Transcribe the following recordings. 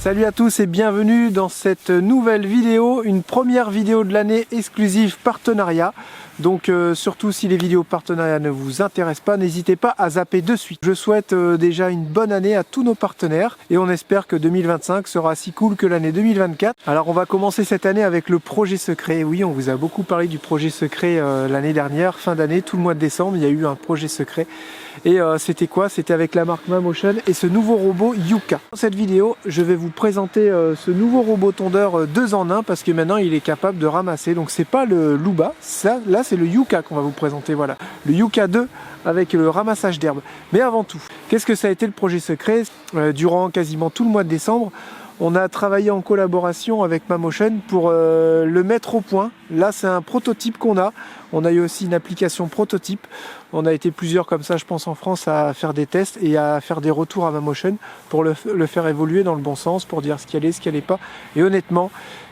Salut à tous et bienvenue dans cette nouvelle vidéo, une première vidéo de l'année exclusive partenariat. Donc surtout si les vidéos partenariats ne vous intéressent pas, n'hésitez pas à zapper de suite. Je souhaite déjà une bonne année à tous nos partenaires et on espère que 2025 sera si cool que l'année 2024. Alors on va commencer cette année avec le projet secret. Oui, on vous a beaucoup parlé du projet secret l'année dernière, fin d'année, tout le mois de décembre, il y a eu un projet secret. Et c'était quoi? C'était avec la marque Mamotion et ce nouveau robot Yuka. Dans cette vidéo, je vais vous présenter ce nouveau robot tondeur 2 en 1 parce que maintenant il est capable de ramasser. Donc c'est pas le Luba, là c'est le Yuka qu'on va vous présenter. Voilà, le Yuka 2 avec le ramassage d'herbe. Mais avant tout, qu'est-ce que ça a été le projet secret? Durant quasiment tout le mois de décembre, on a travaillé en collaboration avec Mamotion pour le mettre au point. Là, c'est un prototype qu'on a. On a eu aussi une application prototype. On a été plusieurs comme ça, je pense, en France à faire des tests et à faire des retours à Mamotion pour le faire évoluer dans le bon sens, pour dire ce qui allait, ce qui n'allait pas. Et honnêtement,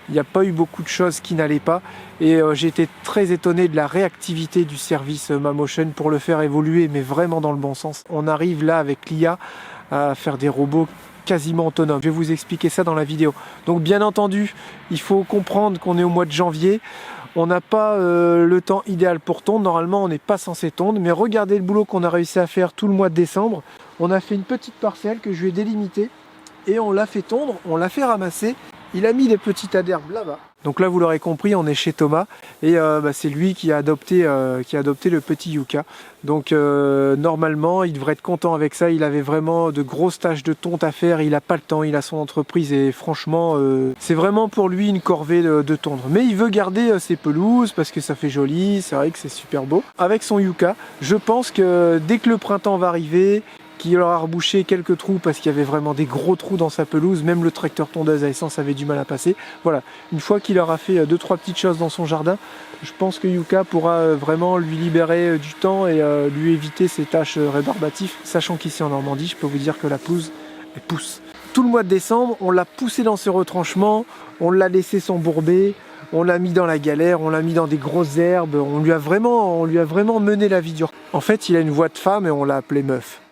il n'y a pas eu beaucoup de choses qui n'allaient pas. Et j'ai été très étonné de la réactivité du service Mamotion pour le faire évoluer, mais vraiment dans le bon sens. On arrive là avec l'IA à faire des robots quasiment autonome. Je vais vous expliquer ça dans la vidéo. Donc bien entendu, il faut comprendre qu'on est au mois de janvier. On n'a pas le temps idéal pour tondre. Normalement, on n'est pas censé tondre. Mais regardez le boulot qu'on a réussi à faire tout le mois de décembre. On a fait une petite parcelle que je lui ai délimitée et on l'a fait tondre, on l'a fait ramasser. Il a mis des petits tas d'herbe là-bas. Donc là, vous l'aurez compris, on est chez Thomas et c'est lui qui a adopté le petit Yuka. Donc normalement, il devrait être content avec ça. Il avait vraiment de grosses tâches de tonte à faire. Il n'a pas le temps, il a son entreprise et franchement, c'est vraiment pour lui une corvée de tondre. Mais il veut garder ses pelouses parce que ça fait joli. C'est vrai que c'est super beau. Avec son Yuka, je pense que dès que le printemps va arriver, qu'il aura rebouché quelques trous parce qu'il y avait vraiment des gros trous dans sa pelouse, même le tracteur tondeuse à essence avait du mal à passer. Voilà, une fois qu'il aura fait 2-3 petites choses dans son jardin, je pense que Yuka pourra vraiment lui libérer du temps et lui éviter ses tâches rébarbatives, sachant qu'ici en Normandie, je peux vous dire que la pelouse, elle pousse. Tout le mois de décembre, on l'a poussé dans ses retranchements, on l'a laissé s'embourber, on l'a mis dans la galère, on l'a mis dans des grosses herbes, on lui a vraiment mené la vie dure. En fait, il a une voix de femme et on l'a appelé meuf.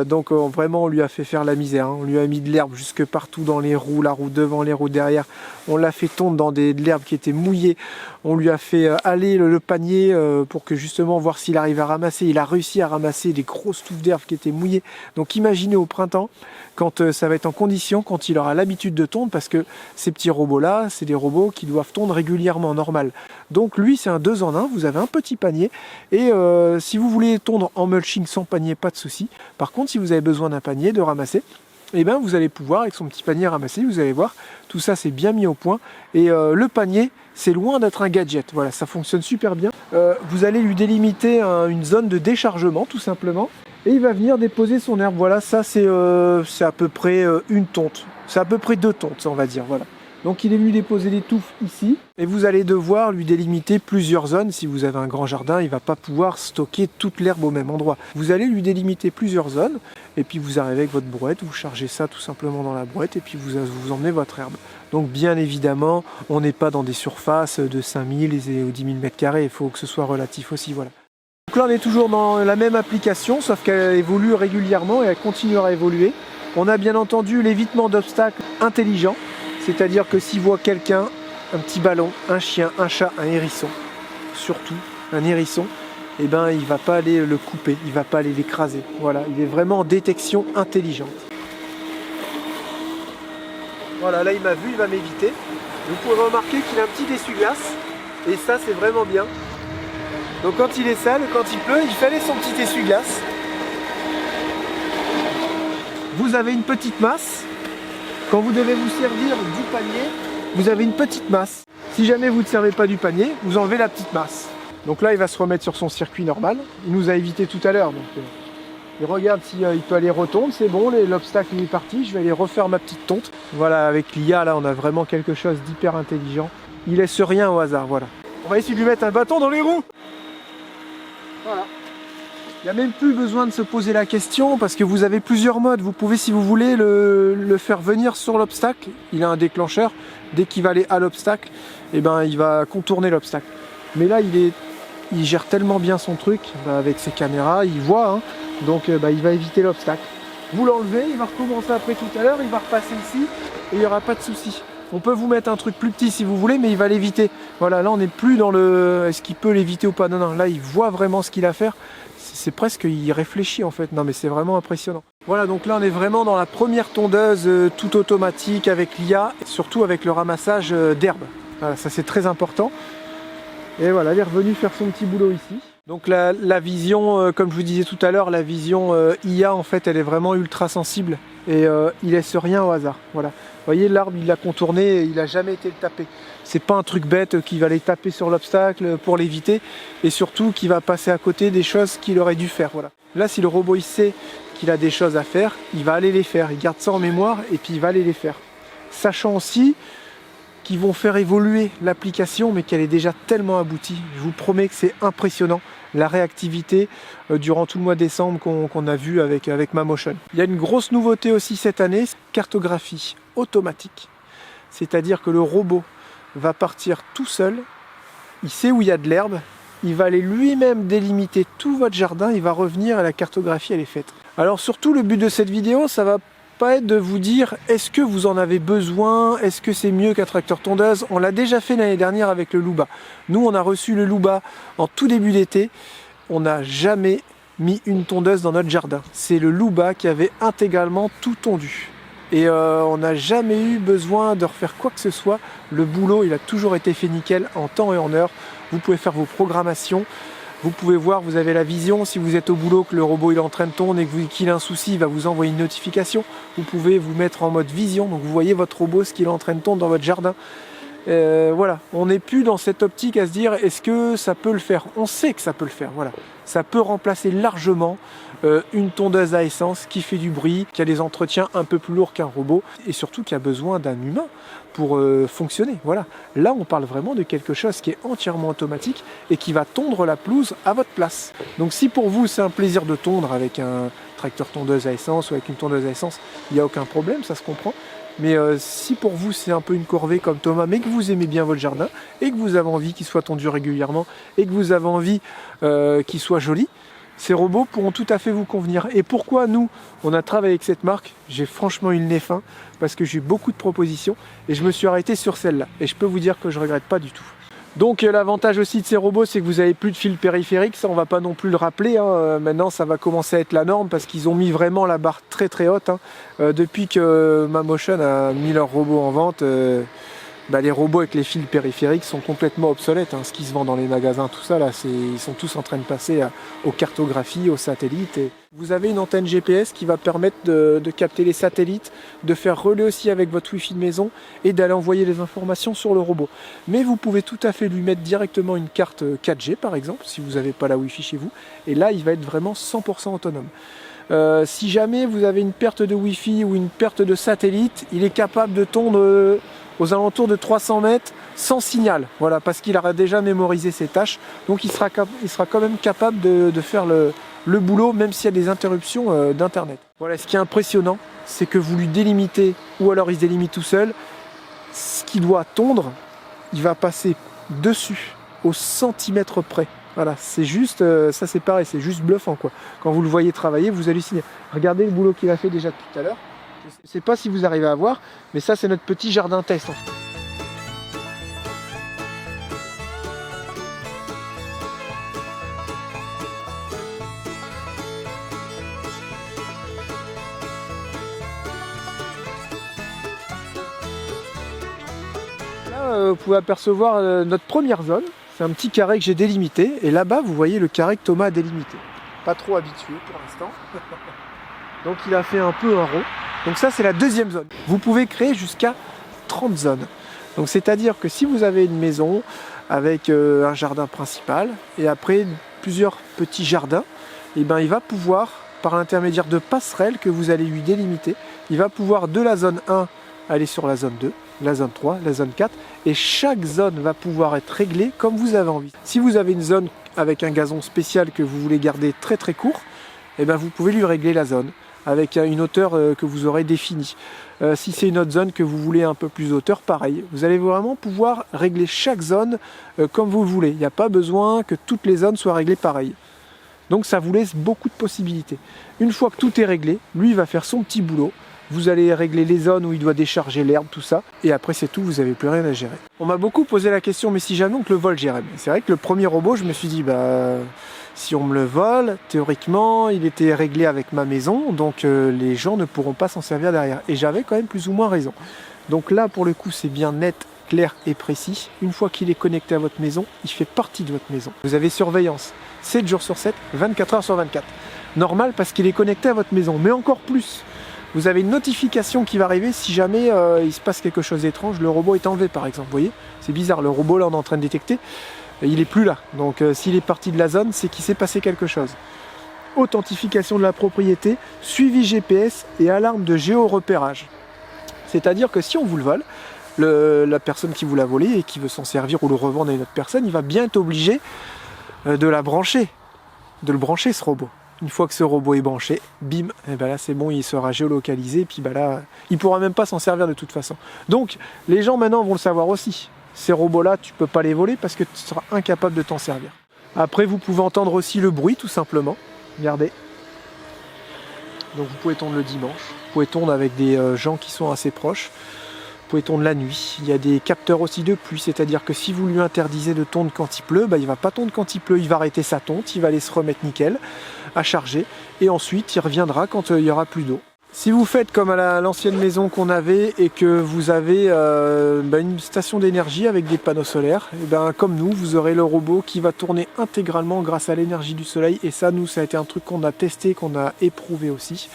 Donc vraiment on lui a fait faire la misère, hein. On lui a mis de l'herbe jusque partout dans les roues, la roue devant, les roues derrière. On l'a fait tondre dans de l'herbe qui était mouillée. On lui a fait aller le panier pour que justement voir s'il arrive à ramasser. Il a réussi à ramasser des grosses touffes d'herbe qui étaient mouillées. Donc imaginez au printemps, quand ça va être en condition, quand il aura l'habitude de tondre, parce que ces petits robots là, c'est des robots qui doivent tondre régulièrement, normal. Donc lui c'est un 2 en 1, vous avez un petit panier et si vous voulez tondre en mulching sans panier, pas de souci. Par contre, si vous avez besoin d'un panier de ramasser, eh ben, vous allez pouvoir, avec son petit panier ramasser, vous allez voir, tout ça c'est bien mis au point. Et le panier, c'est loin d'être un gadget. Voilà, ça fonctionne super bien. Vous allez lui délimiter une zone de déchargement, tout simplement. Et il va venir déposer son herbe. Voilà, ça c'est à peu près une tonte. C'est à peu près 2 tontes, on va dire. Voilà. Donc il est venu déposer des touffes ici et vous allez devoir lui délimiter plusieurs zones. Si vous avez un grand jardin, il ne va pas pouvoir stocker toute l'herbe au même endroit. Vous allez lui délimiter plusieurs zones et puis vous arrivez avec votre brouette, vous chargez ça tout simplement dans la brouette et puis vous emmenez votre herbe. Donc bien évidemment, on n'est pas dans des surfaces de 5000 ou 10 000 m², il faut que ce soit relatif aussi. Voilà. Donc là on est toujours dans la même application, sauf qu'elle évolue régulièrement et elle continuera à évoluer. On a bien entendu l'évitement d'obstacles intelligent. C'est-à-dire que s'il voit quelqu'un, un petit ballon, un chien, un chat, un hérisson, surtout un hérisson, eh ben, il ne va pas aller le couper, il ne va pas aller l'écraser. Voilà, il est vraiment en détection intelligente. Voilà, là il m'a vu, il va m'éviter. Vous pouvez remarquer qu'il a un petit essuie-glace, et ça c'est vraiment bien. Donc quand il est sale, quand il pleut, il fait aller son petit essuie-glace. Vous avez une petite masse. Quand vous devez vous servir du panier, vous avez une petite masse. Si jamais vous ne servez pas du panier, vous enlevez la petite masse. Donc là, il va se remettre sur son circuit normal. Il nous a évité tout à l'heure. Il regarde s'il peut aller retondre. C'est bon, l'obstacle est parti. Je vais aller refaire ma petite tonte. Voilà, avec l'IA, là, on a vraiment quelque chose d'hyper intelligent. Il laisse rien au hasard, voilà. On va essayer de lui mettre un bâton dans les roues. Voilà. Il n'y a même plus besoin de se poser la question parce que vous avez plusieurs modes. Vous pouvez, si vous voulez, le faire venir sur l'obstacle. Il a un déclencheur. Dès qu'il va aller à l'obstacle, eh ben, il va contourner l'obstacle. Mais là, il gère tellement bien son truc avec ses caméras. Il voit, hein, donc il va éviter l'obstacle. vous l'enlevez, il va recommencer après tout à l'heure, il va repasser ici et il n'y aura pas de souci. On peut vous mettre un truc plus petit si vous voulez, mais il va l'éviter. Voilà, là on n'est plus dans le est-ce qu'il peut l'éviter ou pas. Non, non, là il voit vraiment ce qu'il a à faire. C'est presque, il réfléchit en fait. Non mais c'est vraiment impressionnant. Voilà, donc là on est vraiment dans la première tondeuse tout automatique avec l'IA, surtout avec le ramassage d'herbe. Voilà, ça c'est très important. Et voilà, il est revenu faire son petit boulot ici. Donc la vision, comme je vous disais tout à l'heure, la vision IA en fait elle est vraiment ultra sensible et il laisse rien au hasard. Voilà. Vous voyez l'arbre il l'a contourné et il n'a jamais été le taper. C'est pas un truc bête qui va aller taper sur l'obstacle pour l'éviter et surtout qui va passer à côté des choses qu'il aurait dû faire. Voilà. Là si le robot il sait qu'il a des choses à faire, il va aller les faire. Il garde ça en mémoire et puis il va aller les faire. Sachant aussi qui vont faire évoluer l'application mais qu'elle est déjà tellement aboutie. Je vous promets que c'est impressionnant la réactivité durant tout le mois de décembre qu'on a vu avec MaMotion. Il y a une grosse nouveauté aussi cette année, cartographie automatique. C'est-à-dire que le robot va partir tout seul, il sait où il y a de l'herbe, il va aller lui-même délimiter tout votre jardin, il va revenir et la cartographie elle est faite. Alors surtout le but de cette vidéo, ça va pas être de vous dire est-ce que vous en avez besoin, est-ce que c'est mieux qu'un tracteur tondeuse. On l'a déjà fait l'année dernière avec le Luba. Nous on a reçu le Luba en tout début d'été, on n'a jamais mis une tondeuse dans notre jardin. C'est le Luba qui avait intégralement tout tondu. Et on n'a jamais eu besoin de refaire quoi que ce soit. Le boulot il a toujours été fait nickel en temps et en heure. Vous pouvez faire vos programmations. Vous pouvez voir, vous avez la vision, si vous êtes au boulot, que le robot il est en train de tourner et qu'il a un souci, il va vous envoyer une notification. Vous pouvez vous mettre en mode vision, donc vous voyez votre robot, ce qu'il est en train de tourner dans votre jardin. Voilà, on n'est plus dans cette optique à se dire est-ce que ça peut le faire. On sait que ça peut le faire, voilà. Ça peut remplacer largement une tondeuse à essence qui fait du bruit, qui a des entretiens un peu plus lourds qu'un robot et surtout qui a besoin d'un humain pour fonctionner. Voilà. Là, on parle vraiment de quelque chose qui est entièrement automatique et qui va tondre la pelouse à votre place. Donc si pour vous, c'est un plaisir de tondre avec un tracteur tondeuse à essence ou avec une tondeuse à essence, il n'y a aucun problème, ça se comprend. Mais si pour vous c'est un peu une corvée comme Thomas, mais que vous aimez bien votre jardin et que vous avez envie qu'il soit tondu régulièrement et que vous avez envie qu'il soit joli, ces robots pourront tout à fait vous convenir. Et pourquoi nous, on a travaillé avec cette marque? J'ai franchement eu le nez fin parce que j'ai eu beaucoup de propositions et je me suis arrêté sur celle-là. Et je peux vous dire que je ne regrette pas du tout. Donc l'avantage aussi de ces robots, c'est que vous n'avez plus de fil périphérique, ça on va pas non plus le rappeler, hein. Maintenant ça va commencer à être la norme parce qu'ils ont mis vraiment la barre très très haute. Hein. Depuis que MaMotion a mis leurs robots en vente, les robots avec les fils périphériques sont complètement obsolètes. Hein. Ce qui se vend dans les magasins, tout ça, là, ils sont tous en train de passer aux cartographies, aux satellites. Et vous avez une antenne GPS qui va permettre de capter les satellites, de faire relais aussi avec votre Wi-Fi de maison et d'aller envoyer les informations sur le robot. Mais vous pouvez tout à fait lui mettre directement une carte 4G par exemple, si vous n'avez pas la Wi-Fi chez vous. Et là, il va être vraiment 100% autonome. Si jamais vous avez une perte de Wi-Fi ou une perte de satellite, il est capable de tondre aux alentours de 300 mètres sans signal, voilà, parce qu'il aura déjà mémorisé ses tâches, donc il sera quand même capable de faire le boulot, même s'il y a des interruptions d'internet. Voilà, ce qui est impressionnant, c'est que vous lui délimitez, ou alors il se délimite tout seul, ce qu'il doit tondre, il va passer dessus, au centimètre près. Voilà, c'est juste, ça c'est pareil, c'est juste bluffant quoi. Quand vous le voyez travailler, vous hallucinez. Regardez le boulot qu'il a fait déjà tout à l'heure. Je ne sais pas si vous arrivez à voir, mais ça c'est notre petit jardin test en fait. Là, vous pouvez apercevoir notre première zone. C'est un petit carré que j'ai délimité. Et là-bas, vous voyez le carré que Thomas a délimité. Pas trop habitué pour l'instant. Donc il a fait un peu un rond. Donc ça c'est la deuxième zone. Vous pouvez créer jusqu'à 30 zones. Donc c'est-à-dire que si vous avez une maison avec un jardin principal et après plusieurs petits jardins, et ben il va pouvoir, par l'intermédiaire de passerelles que vous allez lui délimiter, il va pouvoir de la zone 1 aller sur la zone 2, la zone 3, la zone 4 et chaque zone va pouvoir être réglée comme vous avez envie. Si vous avez une zone avec un gazon spécial que vous voulez garder très très court, et ben vous pouvez lui régler la zone avec une hauteur que vous aurez définie. Si c'est une autre zone que vous voulez un peu plus hauteur, pareil. Vous allez vraiment pouvoir régler chaque zone comme vous le voulez. Il n'y a pas besoin que toutes les zones soient réglées pareil. Donc ça vous laisse beaucoup de possibilités. Une fois que tout est réglé, lui il va faire son petit boulot. Vous allez régler les zones où il doit décharger l'herbe, tout ça. Et après c'est tout, vous n'avez plus rien à gérer. On m'a beaucoup posé la question, mais si jamais on te le vole, Jérémy. C'est vrai que le premier robot, je me suis dit, bah si on me le vole, théoriquement il était réglé avec ma maison, donc les gens ne pourront pas s'en servir derrière. Et j'avais quand même plus ou moins raison. Donc là pour le coup c'est bien net, clair et précis. Une fois qu'il est connecté à votre maison, il fait partie de votre maison. Vous avez surveillance 7 jours sur 7, 24 heures sur 24. Normal parce qu'il est connecté à votre maison, mais encore plus. Vous avez une notification qui va arriver si jamais il se passe quelque chose d'étrange, le robot est enlevé par exemple. Vous voyez, c'est bizarre, le robot là on est en train de détecter, il n'est plus là. Donc s'il est parti de la zone, c'est qu'il s'est passé quelque chose. Authentification de la propriété, suivi GPS et alarme de géorepérage. C'est-à-dire que si on vous le vole, la personne qui vous l'a volé et qui veut s'en servir ou le revendre à une autre personne, il va bien être obligé de la brancher, de le brancher ce robot. Une fois que ce robot est branché, bim, et ben là c'est bon, il sera géolocalisé, et puis ben là, il pourra même pas s'en servir de toute façon. Donc les gens maintenant vont le savoir aussi. Ces robots-là, tu peux pas les voler parce que tu seras incapable de t'en servir. Après, vous pouvez entendre aussi le bruit tout simplement. Regardez. Donc vous pouvez tondre le dimanche, vous pouvez tondre avec des gens qui sont assez proches. Vous pouvez tondre la nuit. Il y a des capteurs aussi de pluie, c'est-à-dire que si vous lui interdisez de tondre quand il pleut, bah, il ne va pas tondre quand il pleut, il va arrêter sa tonte, il va aller se remettre nickel, à charger, et ensuite il reviendra quand il n'y aura plus d'eau. Si vous faites comme à l'ancienne maison qu'on avait et que vous avez une station d'énergie avec des panneaux solaires, et ben, comme nous, vous aurez le robot qui va tourner intégralement grâce à l'énergie du soleil, et ça, nous, ça a été un truc qu'on a testé, qu'on a éprouvé aussi,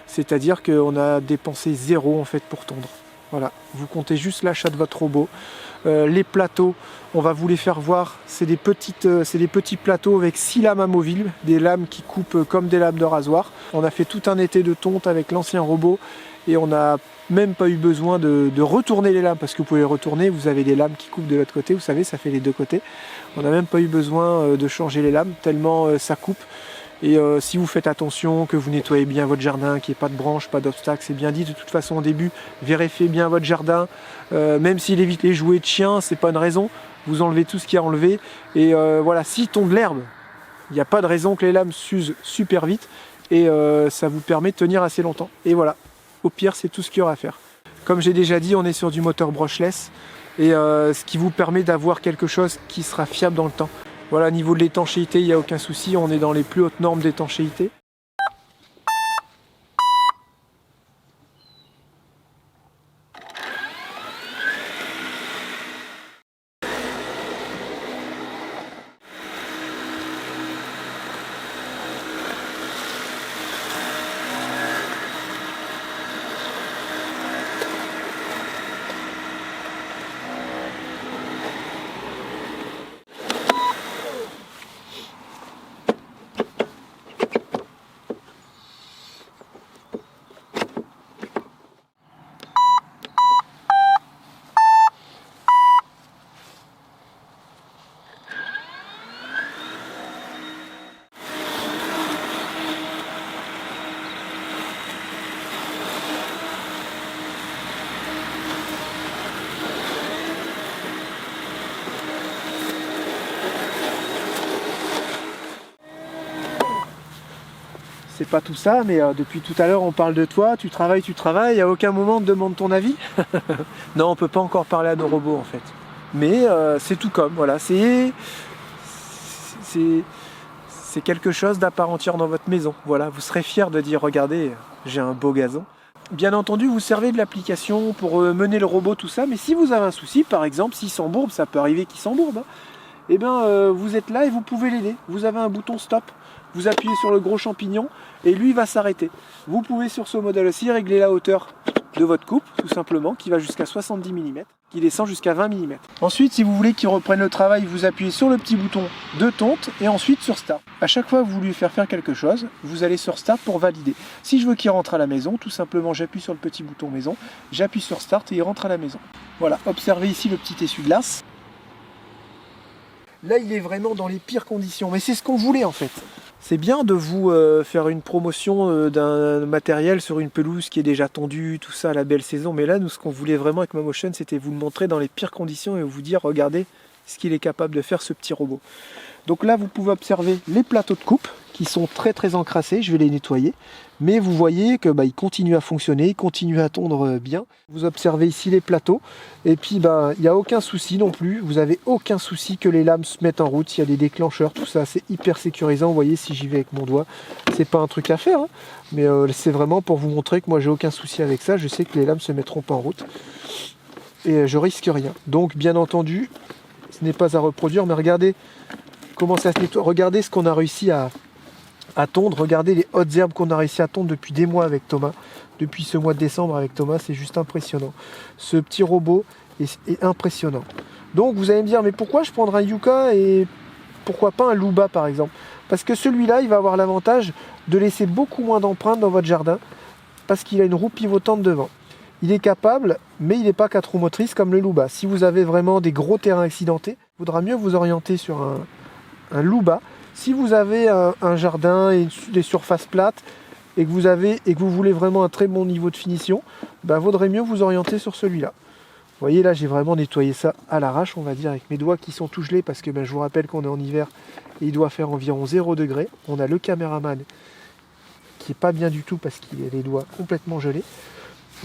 c'est-à-dire qu'on a dépensé 0 en fait pour tondre. Voilà, vous comptez juste l'achat de votre robot. Les plateaux, on va vous les faire voir. C'est des petits plateaux avec 6 lames amovibles, des lames qui coupent comme des lames de rasoir. On a fait tout un été de tonte avec l'ancien robot et on n'a même pas eu besoin de retourner les lames parce que vous pouvez les retourner. Vous avez des lames qui coupent de l'autre côté, vous savez, ça fait les deux côtés. On n'a même pas eu besoin de changer les lames tellement ça coupe. Et si vous faites attention, que vous nettoyez bien votre jardin, qu'il n'y ait pas de branches, pas d'obstacles, c'est bien dit de toute façon au début, vérifiez bien votre jardin, même s'il évite les jouets de chiens, c'est pas une raison, vous enlevez tout ce qu'il y a à enlever, et voilà, s'il tombe de l'herbe, il n'y a pas de raison que les lames s'usent super vite, et ça vous permet de tenir assez longtemps. Et voilà, au pire c'est tout ce qu'il y aura à faire. Comme j'ai déjà dit, on est sur du moteur brushless, et ce qui vous permet d'avoir quelque chose qui sera fiable dans le temps. Voilà, niveau de l'étanchéité, il n'y a aucun souci, on est dans les plus hautes normes d'étanchéité. C'est pas tout ça, mais depuis tout à l'heure on parle de toi, tu travailles, à aucun moment on te demande ton avis. Non, on peut pas encore parler à nos robots en fait. Mais c'est tout comme, voilà, c'est quelque chose d'à part entière dans votre maison. Voilà, vous serez fiers de dire, regardez, j'ai un beau gazon. Bien entendu, vous servez de l'application pour mener le robot, tout ça, mais si vous avez un souci, par exemple, s'il s'embourbe, ça peut arriver qu'il s'embourbe, hein, et bien vous êtes là et vous pouvez l'aider. Vous avez un bouton stop, vous appuyez sur le gros champignon et lui va s'arrêter. Vous pouvez sur ce modèle aussi régler la hauteur de votre coupe, tout simplement, qui va jusqu'à 70 mm, qui descend jusqu'à 20 mm. Ensuite, si vous voulez qu'il reprenne le travail, vous appuyez sur le petit bouton de tonte et ensuite sur Start. À chaque fois que vous voulez faire quelque chose, vous allez sur Start pour valider. Si je veux qu'il rentre à la maison, tout simplement j'appuie sur le petit bouton maison, j'appuie sur Start et il rentre à la maison. Voilà, observez ici le petit essuie-glace. Là, il est vraiment dans les pires conditions, mais c'est ce qu'on voulait en fait. C'est bien de vous faire une promotion d'un matériel sur une pelouse qui est déjà tondue, tout ça, la belle saison. Mais là, nous, ce qu'on voulait vraiment avec Mamotion, c'était vous le montrer dans les pires conditions et vous dire, regardez ce qu'il est capable de faire, ce petit robot. Donc là, vous pouvez observer les plateaux de coupe qui sont très encrassés. Je vais les nettoyer. Mais vous voyez que ils continuent à fonctionner, ils continuent à tondre bien. Vous observez ici les plateaux. Et puis il n'y a aucun souci non plus. Vous n'avez aucun souci que les lames se mettent en route. Il y a des déclencheurs, tout ça, c'est hyper sécurisant. Vous voyez, si j'y vais avec mon doigt, c'est pas un truc à faire, hein. Mais c'est vraiment pour vous montrer que moi j'ai aucun souci avec ça. Je sais que les lames se mettront pas en route. Et je risque rien. Donc bien entendu, ce n'est pas à reproduire, mais regardez comment ça se nettoie. Regardez ce qu'on a réussi à tondre. Regardez les hautes herbes qu'on a réussi à tondre depuis des mois avec Thomas. Depuis ce mois de décembre avec Thomas, c'est juste impressionnant. Ce petit robot est impressionnant. Donc vous allez me dire, mais pourquoi je prendrais un Yuka et pourquoi pas un Luba par exemple? Parce que celui-là, il va avoir l'avantage de laisser beaucoup moins d'empreintes dans votre jardin parce qu'il a une roue pivotante devant. Il est capable, mais il n'est pas 4 roues motrices comme le Luba. Si vous avez vraiment des gros terrains accidentés, il vaudra mieux vous orienter sur un Luba. Si vous avez un jardin et des surfaces plates et que vous voulez vraiment un très bon niveau de finition, vaudrait mieux vous orienter sur celui-là. Vous voyez là, j'ai vraiment nettoyé ça à l'arrache, on va dire, avec mes doigts qui sont tout gelés parce que je vous rappelle qu'on est en hiver et il doit faire environ 0 degré. On a le caméraman qui est pas bien du tout parce qu'il a les doigts complètement gelés.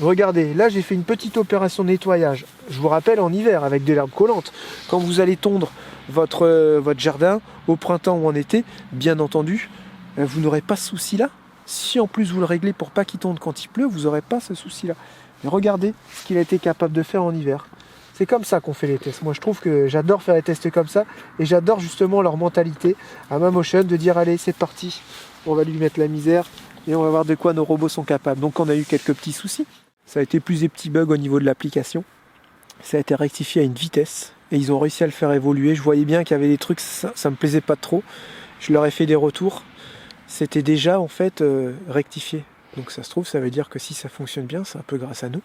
Regardez, là j'ai fait une petite opération de nettoyage. Je vous rappelle en hiver avec de l'herbe collante. Quand vous allez tondre votre jardin au printemps ou en été, bien entendu, vous n'aurez pas ce souci-là. Si en plus vous le réglez pour pas qu'il tonde quand il pleut, vous n'aurez pas ce souci-là. Mais regardez ce qu'il a été capable de faire en hiver. C'est comme ça qu'on fait les tests. Moi je trouve que j'adore faire les tests comme ça et j'adore justement leur mentalité à Mamotion de dire allez c'est parti, on va lui mettre la misère et on va voir de quoi nos robots sont capables. Donc on a eu quelques petits soucis. Ça a été plus des petits bugs au niveau de l'application. Ça a été rectifié à une vitesse et ils ont réussi à le faire évoluer. Je voyais bien qu'il y avait des trucs, ça me plaisait pas trop. Je leur ai fait des retours. C'était déjà en fait rectifié. Donc ça se trouve, ça veut dire que si ça fonctionne bien, c'est un peu grâce à nous.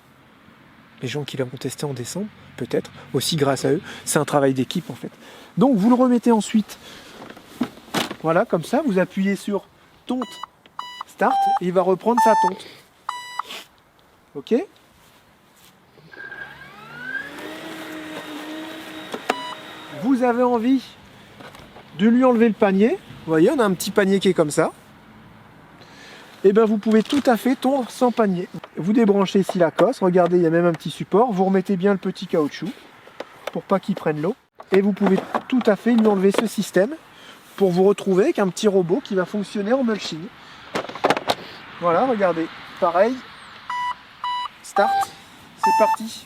Les gens qui l'avont testé en décembre, peut-être, aussi grâce à eux. C'est un travail d'équipe en fait. Donc vous le remettez ensuite. Voilà, comme ça, vous appuyez sur tonte, start, et il va reprendre sa tonte. Ok ? Vous avez envie de lui enlever le panier. Vous voyez, on a un petit panier qui est comme ça. Et bien vous pouvez tout à fait tondre sans panier. Vous débranchez ici la cosse. Regardez, il y a même un petit support. Vous remettez bien le petit caoutchouc pour pas qu'il prenne l'eau. Et vous pouvez tout à fait lui enlever ce système pour vous retrouver avec un petit robot qui va fonctionner en mulching. Voilà, regardez. Pareil. Start. C'est parti.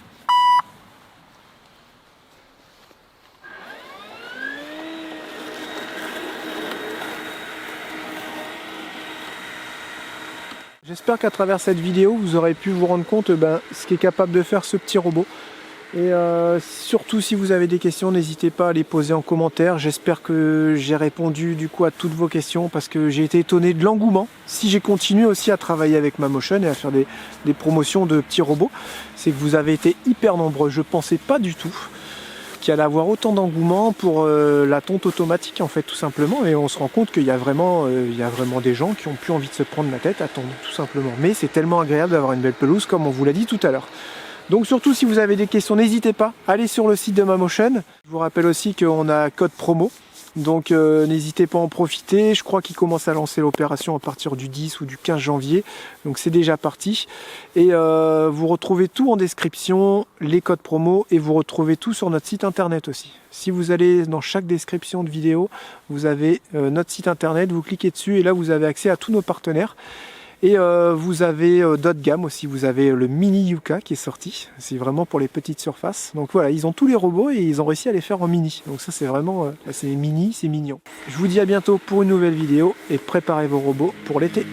J'espère qu'à travers cette vidéo, vous aurez pu vous rendre compte ce qu'est capable de faire ce petit robot. Et surtout, si vous avez des questions, n'hésitez pas à les poser en commentaire. J'espère que j'ai répondu du coup à toutes vos questions parce que j'ai été étonné de l'engouement. Si j'ai continué aussi à travailler avec Mamotion et à faire des promotions de petits robots, c'est que vous avez été hyper nombreux. Je ne pensais pas du tout qu'il allait avoir autant d'engouement pour la tonte automatique en fait tout simplement, et on se rend compte qu'il y a vraiment des gens qui ont plus envie de se prendre la tête à tondre tout simplement, mais c'est tellement agréable d'avoir une belle pelouse comme on vous l'a dit tout à l'heure. Donc surtout si vous avez des questions, n'hésitez pas, allez sur le site de Mamotion. Je vous rappelle aussi qu'on a code promo, donc n'hésitez pas à en profiter. Je crois qu'ils commencent à lancer l'opération à partir du 10 ou du 15 janvier, donc c'est déjà parti. Et vous retrouvez tout en description, les codes promo, et vous retrouvez tout sur notre site internet aussi. Si vous allez dans chaque description de vidéo, vous avez notre site internet, vous cliquez dessus et là vous avez accès à tous nos partenaires. Et vous avez d'autres gammes aussi, vous avez le mini Yuka qui est sorti, c'est vraiment pour les petites surfaces. Donc voilà, ils ont tous les robots et ils ont réussi à les faire en mini. Donc ça c'est vraiment, c'est mini, c'est mignon. Je vous dis à bientôt pour une nouvelle vidéo et préparez vos robots pour l'été.